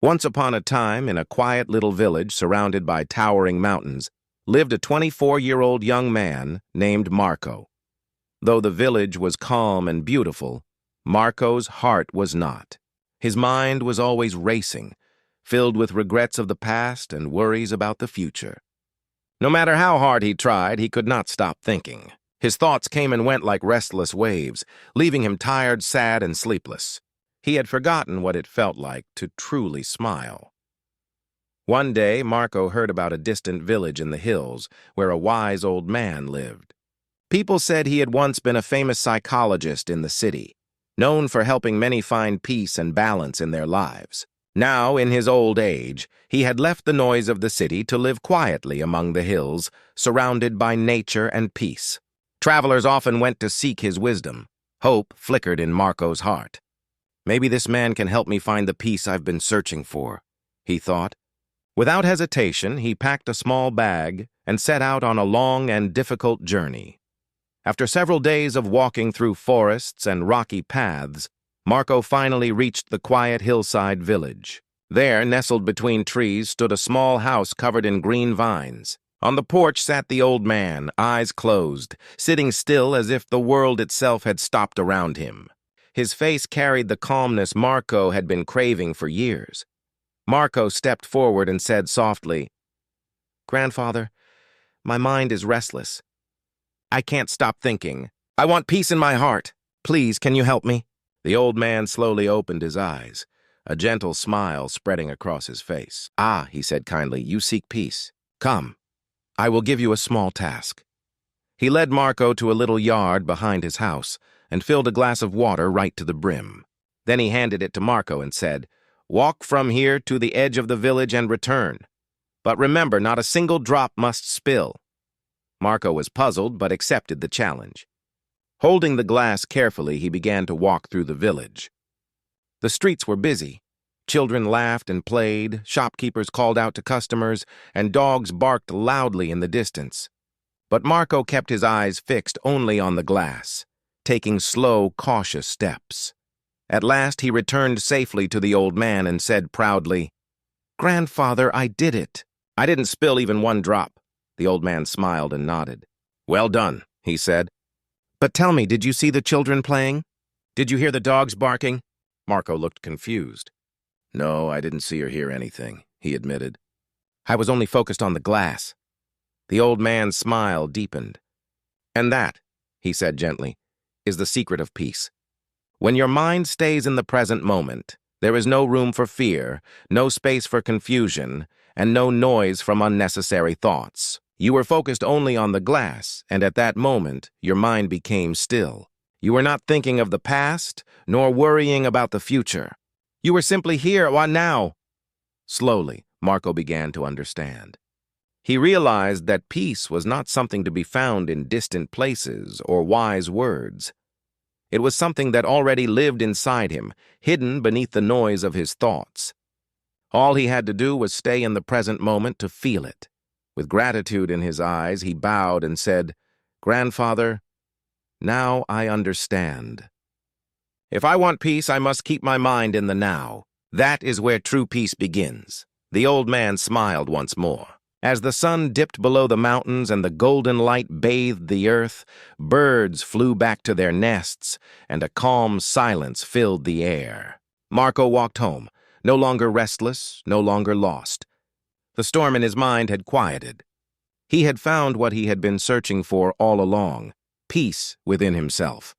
Once upon a time, in a quiet little village surrounded by towering mountains, lived a 24-year-old young man named Marco. Though the village was calm and beautiful, Marco's heart was not. His mind was always racing, filled with regrets of the past and worries about the future. No matter how hard he tried, he could not stop thinking. His thoughts came and went like restless waves, leaving him tired, sad, and sleepless. He had forgotten what it felt like to truly smile. One day, Marco heard about a distant village in the hills where a wise old man lived. People said he had once been a famous psychologist in the city, known for helping many find peace and balance in their lives. Now, in his old age, he had left the noise of the city to live quietly among the hills, surrounded by nature and peace. Travelers often went to seek his wisdom. Hope flickered in Marco's heart. Maybe this man can help me find the peace I've been searching for, he thought. Without hesitation, he packed a small bag and set out on a long and difficult journey. After several days of walking through forests and rocky paths, Marco finally reached the quiet hillside village. There, nestled between trees, stood a small house covered in green vines. On the porch sat the old man, eyes closed, sitting still as if the world itself had stopped around him. His face carried the calmness Marco had been craving for years. Marco stepped forward and said softly, "Grandfather, my mind is restless. I can't stop thinking. I want peace in my heart. Please, can you help me?" The old man slowly opened his eyes, a gentle smile spreading across his face. "Ah," he said kindly, "you seek peace. Come, I will give you a small task." He led Marco to a little yard behind his house and filled a glass of water right to the brim. Then he handed it to Marco and said, "Walk from here to the edge of the village and return. But remember, not a single drop must spill." Marco was puzzled but accepted the challenge. Holding the glass carefully, he began to walk through the village. The streets were busy. Children laughed and played, shopkeepers called out to customers, and dogs barked loudly in the distance. But Marco kept his eyes fixed only on the glass, taking slow, cautious steps. At last he returned safely to the old man and said proudly, "Grandfather, I did it. I didn't spill even one drop." The old man smiled and nodded. "Well done," he said. "But tell me, did you see the children playing? Did you hear the dogs barking?" Marco looked confused. "No, I didn't see or hear anything," he admitted. "I was only focused on the glass." The old man's smile deepened. "And that," he said gently, "is the secret of peace. When your mind stays in the present moment, there is no room for fear, no space for confusion, and no noise from unnecessary thoughts. You were focused only on the glass, and at that moment, your mind became still. You were not thinking of the past, nor worrying about the future. You were simply here, now." Slowly, Marco began to understand. He realized that peace was not something to be found in distant places or wise words. It was something that already lived inside him, hidden beneath the noise of his thoughts. All he had to do was stay in the present moment to feel it. With gratitude in his eyes, he bowed and said, "Grandfather, now I understand. If I want peace, I must keep my mind in the now. That is where true peace begins." The old man smiled once more. As the sun dipped below the mountains and the golden light bathed the earth, birds flew back to their nests, and a calm silence filled the air. Marco walked home, no longer restless, no longer lost. The storm in his mind had quieted. He had found what he had been searching for all along, peace within himself.